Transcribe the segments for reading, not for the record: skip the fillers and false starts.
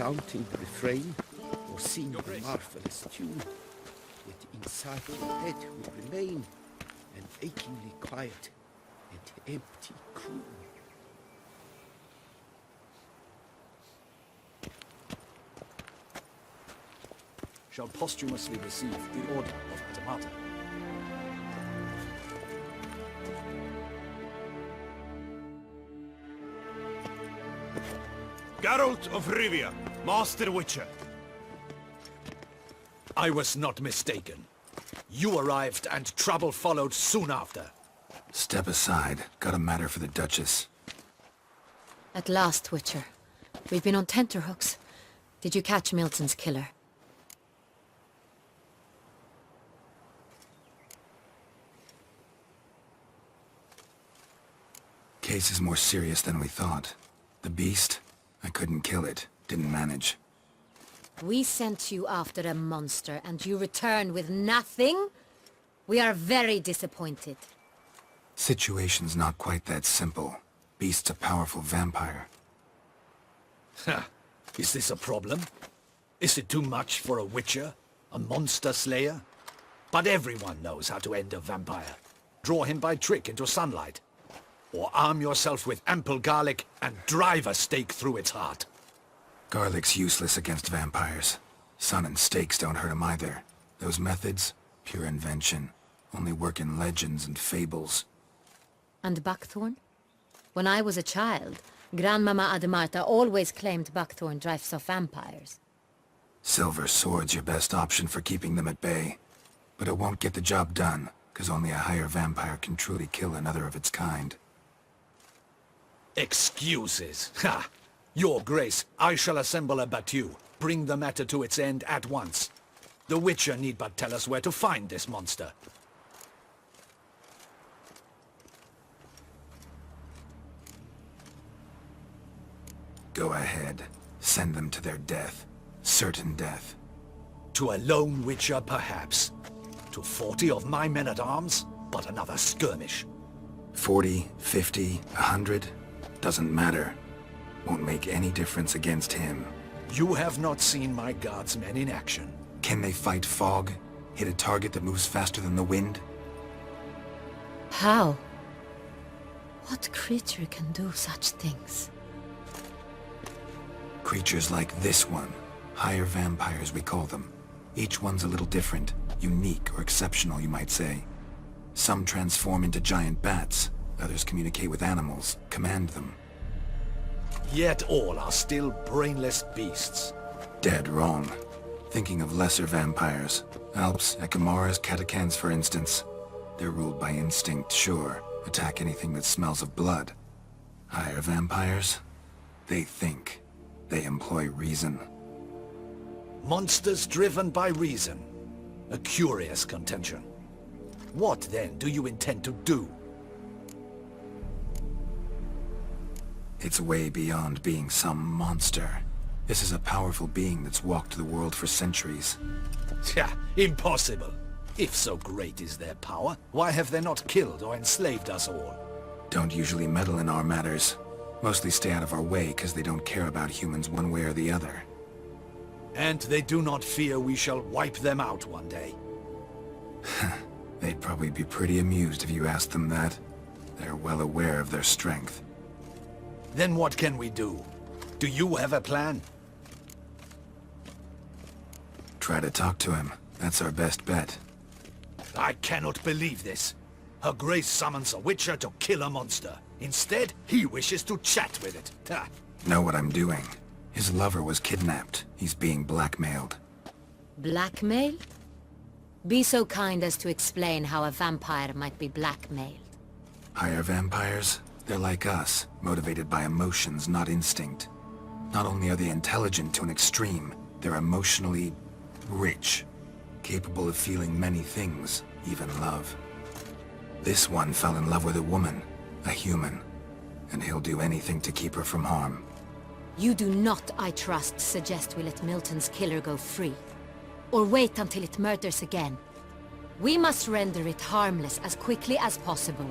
flaunting the refrain or sing the marvelous tune, yet inside your head will remain an achingly quiet and empty croon. Shall posthumously receive the Order of Detonado. Geralt of Rivia, Master Witcher. I was not mistaken. You arrived and trouble followed soon after. Step aside. Got a matter for the Duchess. At last, Witcher. We've been on tenterhooks. Did you catch Milton's killer? Case is more serious than we thought. The beast? I couldn't kill it. Didn't manage. We sent you after a monster, and you return with nothing? We are very disappointed. Situation's not quite that simple. Beast's a powerful vampire. Ha! Is this a problem? Is it too much for a witcher? A monster slayer? But everyone knows how to end a vampire. Draw him by trick into sunlight. Or arm yourself with ample garlic and drive a stake through its heart. Garlic's useless against vampires. Sun and stakes don't hurt him either. Those methods, pure invention. Only work in legends and fables. And buckthorn? When I was a child, Grandmama Ademarta always claimed buckthorn drives off vampires. Silver sword's your best option for keeping them at bay. But it won't get the job done, because only a higher vampire can truly kill another of its kind. Excuses! Ha! Your Grace, I shall assemble a battue. Bring the matter to its end at once. The Witcher need but tell us where to find this monster. Go ahead. Send them to their death. Certain death. To a lone Witcher, perhaps. To 40 of my men-at-arms, but another skirmish. 40, 50, 100? Doesn't matter. Won't make any difference against him. You have not seen my guardsmen in action. Can they fight fog? Hit a target that moves faster than the wind? How? What creature can do such things? Creatures like this one. Higher vampires, we call them. Each one's a little different. Unique or exceptional, you might say. Some transform into giant bats. Others communicate with animals, command them. Yet all are still brainless beasts. Dead wrong. Thinking of lesser vampires. Alps, Ekamaras, Catacans, for instance. They're ruled by instinct, sure. Attack anything that smells of blood. Higher vampires? They think. They employ reason. Monsters driven by reason. A curious contention. What then do you intend to do? It's way beyond being some monster. This is a powerful being that's walked the world for centuries. Yeah, impossible. If so great is their power, why have they not killed or enslaved us all? Don't usually meddle in our matters. Mostly stay out of our way because they don't care about humans one way or the other. And they do not fear we shall wipe them out one day. They'd probably be pretty amused if you asked them that. They're well aware of their strength. Then what can we do? Do you have a plan? Try to talk to him. That's our best bet. I cannot believe this. Her Grace summons a Witcher to kill a monster. Instead, he wishes to chat with it. Ha. Know what I'm doing. His lover was kidnapped. He's being blackmailed. Blackmail? Be so kind as to explain how a vampire might be blackmailed. Higher vampires? They're like us, motivated by emotions, not instinct. Not only are they intelligent to an extreme, they're emotionally rich. Capable of feeling many things, even love. This one fell in love with a woman, a human, and he'll do anything to keep her from harm. You do not, I trust, suggest we let Milton's killer go free. Or wait until it murders again. We must render it harmless as quickly as possible.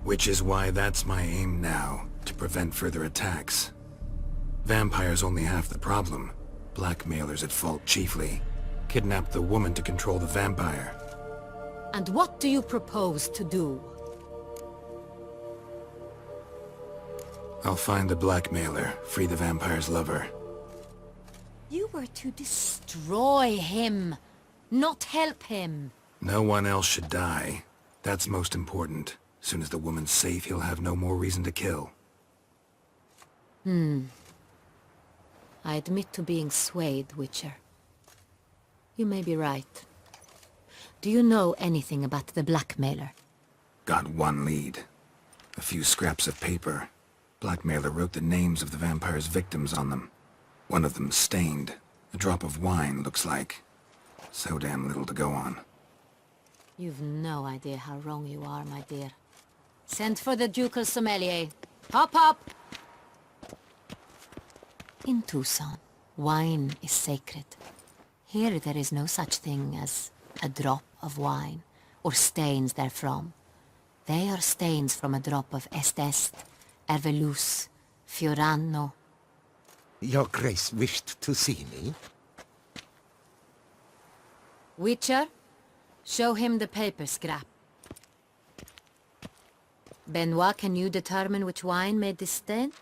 Which is why that's my aim now. to prevent further attacks. Vampires only half the problem. Blackmailers at fault chiefly. Kidnapped the woman to control the vampire. And what do you propose to do? I'll find the blackmailer, free the vampire's lover. You were to destroy him, not help him. No one else should die. That's most important. Soon as the woman's safe, he'll have no more reason to kill. I admit to being swayed, Witcher. You may be right. Do you know anything about the blackmailer? Got one lead. A few scraps of paper. Blackmailer wrote the names of the vampire's victims on them. One of them stained. A drop of wine, looks like. So damn little to go on. You've no idea how wrong you are, my dear. Send for the ducal sommelier. Hop, hop! In Tucson, wine is sacred. Here there is no such thing as a drop of wine, or stains therefrom. They are stains from a drop of Est, Ervelus, Fiorano. Your Grace wished to see me? Witcher, show him the paper scrap. Benoit, can you determine which wine made this stain?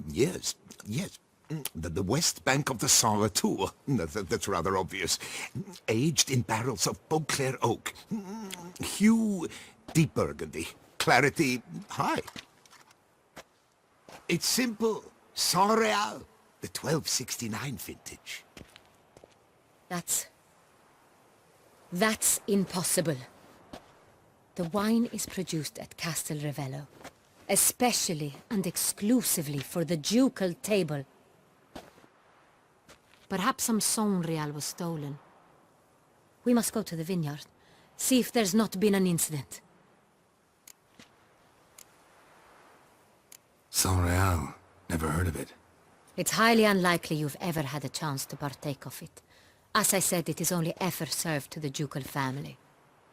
Yes. The west bank of the Saar too. That's rather obvious. Aged in barrels of Beauclair oak. Hue, deep burgundy. Clarity, high. It's simple. Saint-Réal, the 1269 vintage. That's impossible. The wine is produced at Castel Ravello, especially and exclusively for the ducal table. Perhaps some Saint-Réal was stolen. We must go to the vineyard, see if there's not been an incident. Saint-Réal. Never heard of it. It's highly unlikely you've ever had a chance to partake of it. As I said, it is only ever served to the ducal family.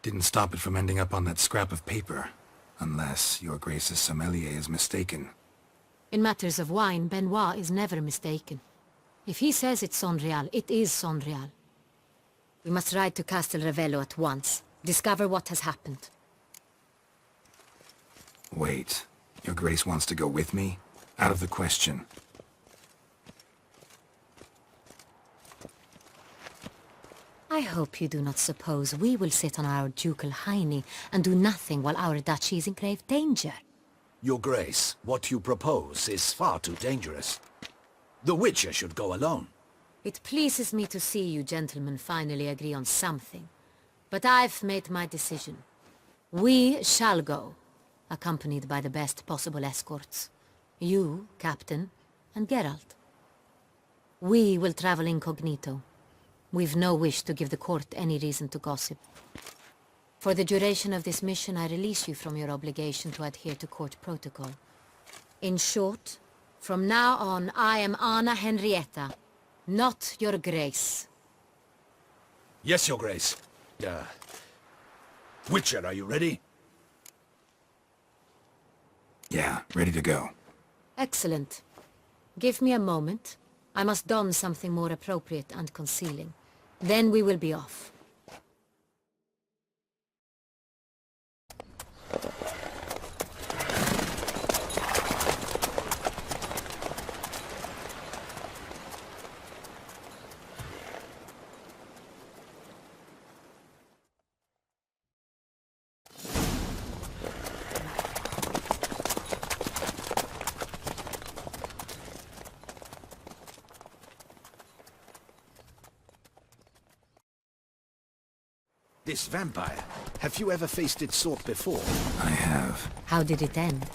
Didn't stop it from ending up on that scrap of paper. Unless your Grace's sommelier is mistaken. In matters of wine, Benoit is never mistaken. If he says it's Saint-Réal, it is Saint-Réal. We must ride to Castel Ravello at once. Discover what has happened. Wait. Your Grace wants to go with me? Out of the question. I hope you do not suppose we will sit on our ducal hiney and do nothing while our duchy is in grave danger. Your Grace, what you propose is far too dangerous. The Witcher should go alone. It pleases me to see you gentlemen finally agree on something. But I've made my decision. We shall go, accompanied by the best possible escorts. You, Captain, and Geralt. We will travel incognito. We've no wish to give the court any reason to gossip. For the duration of this mission, I release you from your obligation to adhere to court protocol. In short, from now on, I am Anna Henrietta, not your Grace. Yes, Your Grace. Witcher, are you ready? Yeah, ready to go. Excellent. Give me a moment. I must don something more appropriate and concealing. Then we will be off. This vampire, have you ever faced its sort before? I have. How did it end?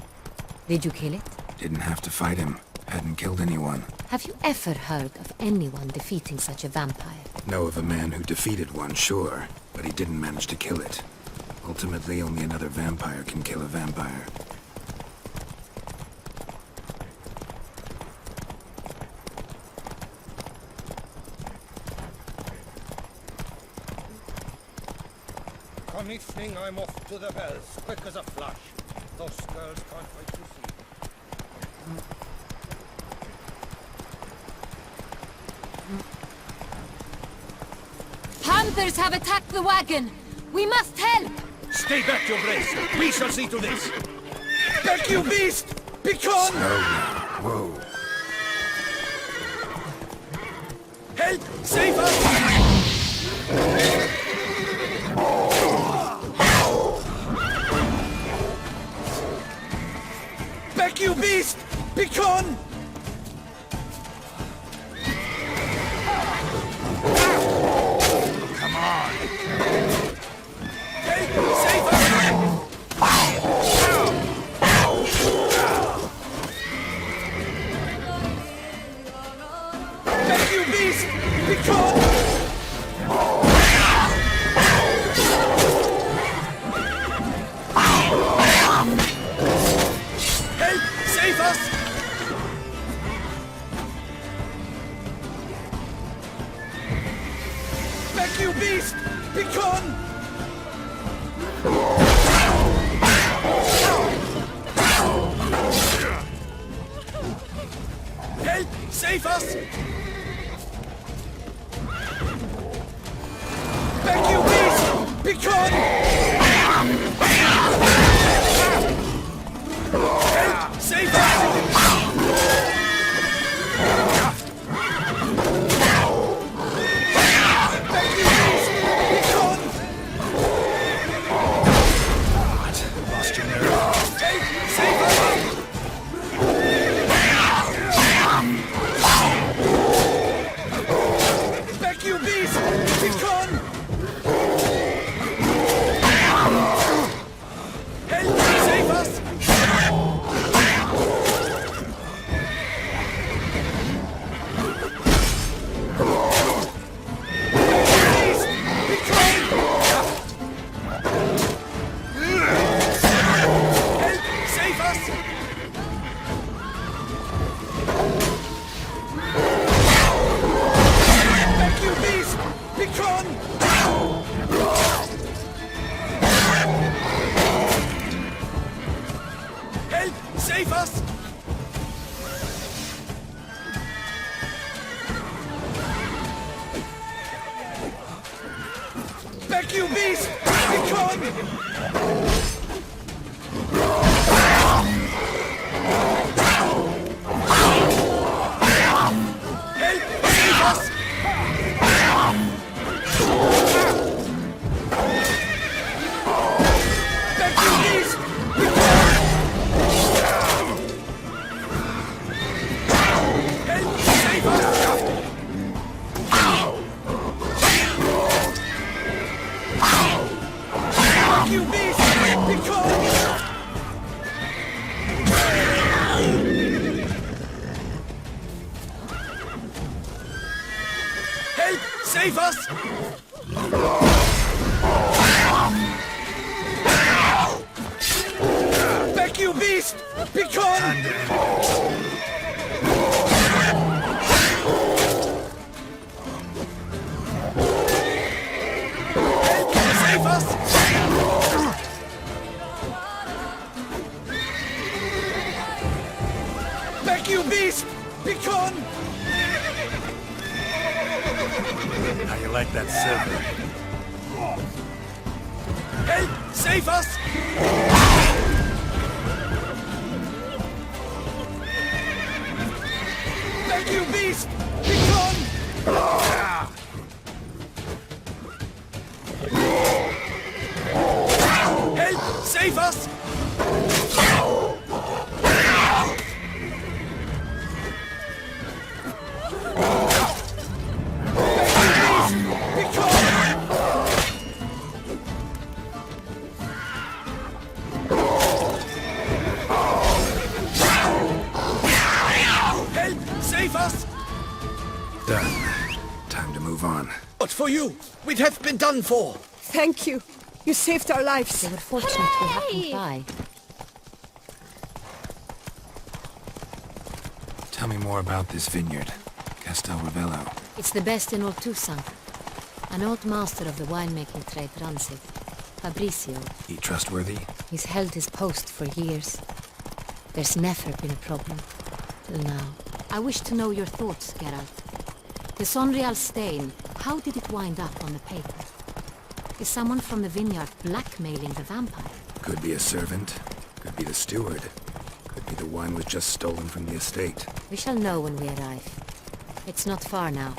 Did you kill it? Didn't have to fight him. Hadn't killed anyone. Have you ever heard of anyone defeating such a vampire? Know of a man who defeated one, sure. But he didn't manage to kill it. Ultimately, only another vampire can kill a vampire. One evening I'm off to the bells, quick as a flash. Those girls can't wait to see. Panthers have attacked the wagon! We must help! Stay back, your grace. We shall see to this. Back, you beast! Begone! Whoa. Help! Save us! Back, you beast! Begone! Come on. Help! Save us! Back, you beast! Begone! Help! Save us! Back, you beast! Begone! Help! Save us! Back, you beast! Begone! Help! Save us! Back, you beast! Begone! Lost your nerve. Help! Save us! Back, you beast! Begone! Help! Save us! Beast! Begone! Help! Save us! Back, you beast! Begone! Help! Save us! Back, you beast! Begone! Help! Save us! Back, you beast! Begone! Help! Save us! Back, you beast! Begone! Help! Save us! Back, you beast! Begone! Help! Save us! Back, you beast! Begone! How you like that silver? Help! Save us! Back, you beast! Begone! Help! Save us! Save us! Done. Time to move on. But for you, we'd have been done for. Thank you. You saved our lives. They were fortunate we happened by. Tell me more about this vineyard. Castel Ravello. It's the best in all Toussaint. An old master of the winemaking trade runs it. Fabrizio. He trustworthy? He's held his post for years. There's never been a problem. Till now. I wish to know your thoughts, Geralt. The Sonreal stain, how did it wind up on the paper? Is someone from the vineyard blackmailing the vampire? Could be a servant. Could be the steward. Could be the wine was just stolen from the estate. We shall know when we arrive. It's not far now.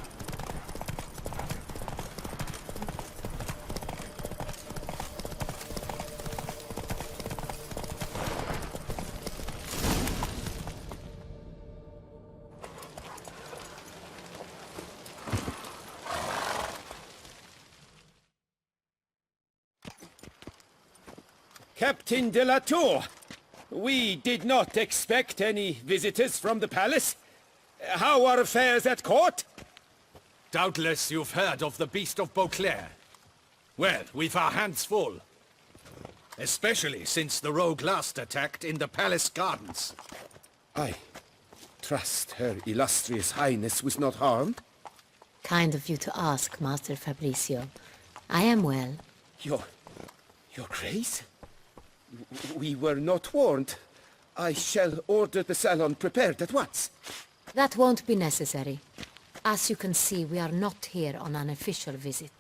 Captain de la Tour, we did not expect any visitors from the palace. How are affairs at court? Doubtless you've heard of the Beast of Beauclair. Well, we've our hands full. Especially since the rogue last attacked in the palace gardens. I trust Her Illustrious Highness was not harmed. Kind of you to ask, Master Fabrizio. I am well. Your Grace? We were not warned. I shall order the salon prepared at once. That won't be necessary. As you can see, we are not here on an official visit.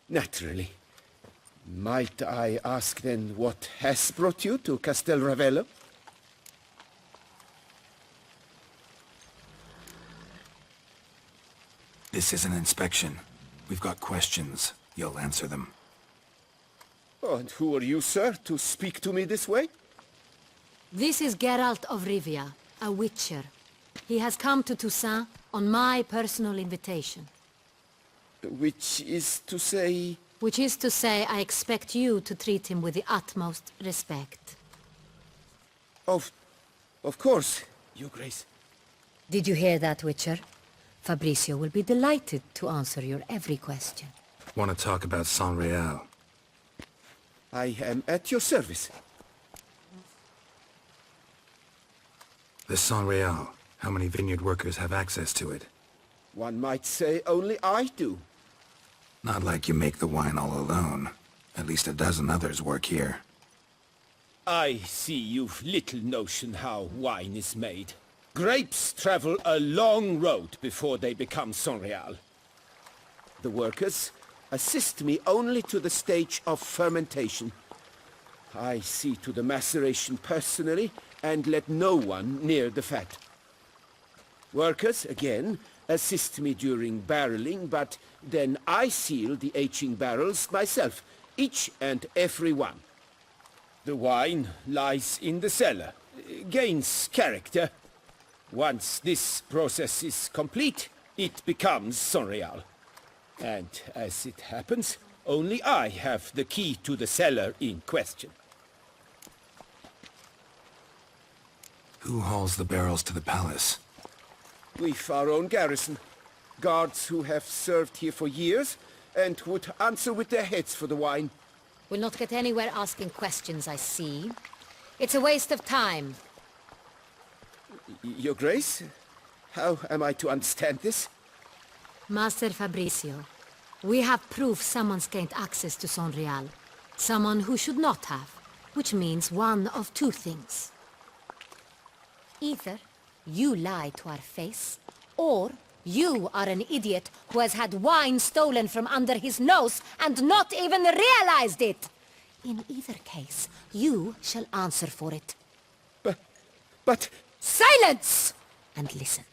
Naturally. Might I ask then what has brought you to Castel Ravello? This is an inspection. We've got questions. You'll answer them. Oh, and who are you, sir, to speak to me this way? This is Geralt of Rivia, a witcher. He has come to Toussaint on my personal invitation. Which is to say... Which is to say, I expect you to treat him with the utmost respect. Of course, Your Grace. Did you hear that, Witcher? Fabrizio will be delighted to answer your every question. Want to talk about Sonreal? I am at your service. The Sonreal. How many vineyard workers have access to it? One might say only I do. Not like you make the wine all alone. At least a dozen others work here. I see you've little notion how wine is made. Grapes travel a long road before they become Sonreal. The workers assist me only to the stage of fermentation. I see to the maceration personally and let no one near the fat. Workers, again, assist me during barreling, but then I seal the aging barrels myself, each and every one. The wine lies in the cellar, gains character. Once this process is complete, it becomes Sonreal. And as it happens, only I have the key to the cellar in question. Who hauls the barrels to the palace? We've our own garrison. Guards who have served here for years and would answer with their heads for the wine. We'll not get anywhere asking questions, I see. It's a waste of time. Your Grace? How am I to understand this? Master Fabrizio, we have proof someone's gained access to Sonreal. Someone who should not have, which means one of two things. Either you lie to our face, or you are an idiot who has had wine stolen from under his nose and not even realized it. In either case, you shall answer for it. But... Silence! And listen.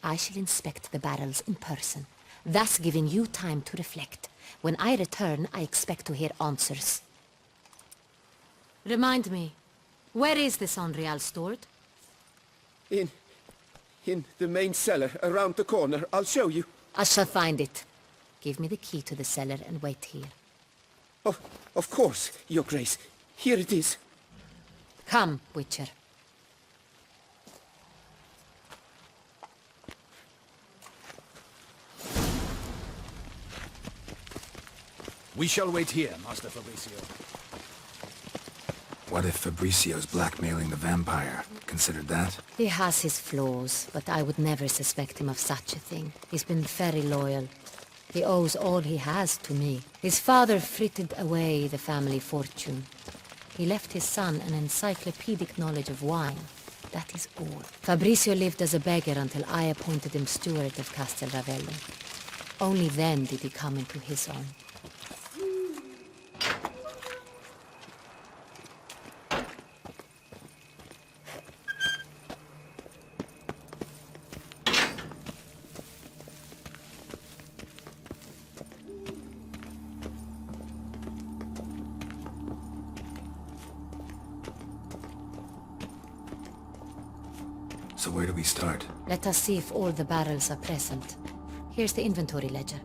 I shall inspect the barrels in person, thus giving you time to reflect. When I return, I expect to hear answers. Remind me, where is the Sonreal stored? In the main cellar, around the corner. I'll show you. I shall find it. Give me the key to the cellar and wait here. Oh, of course, Your Grace. Here it is. Come, Witcher. We shall wait here, Master Fabrizio. What if Fabricio's blackmailing the vampire? Considered that? He has his flaws, but I would never suspect him of such a thing. He's been very loyal. He owes all he has to me. His father frittered away the family fortune. He left his son an encyclopedic knowledge of wine. That is all. Fabrizio lived as a beggar until I appointed him steward of Castel Ravello. Only then did he come into his own. So where do we start? Let us see if all the barrels are present. Here's the inventory ledger.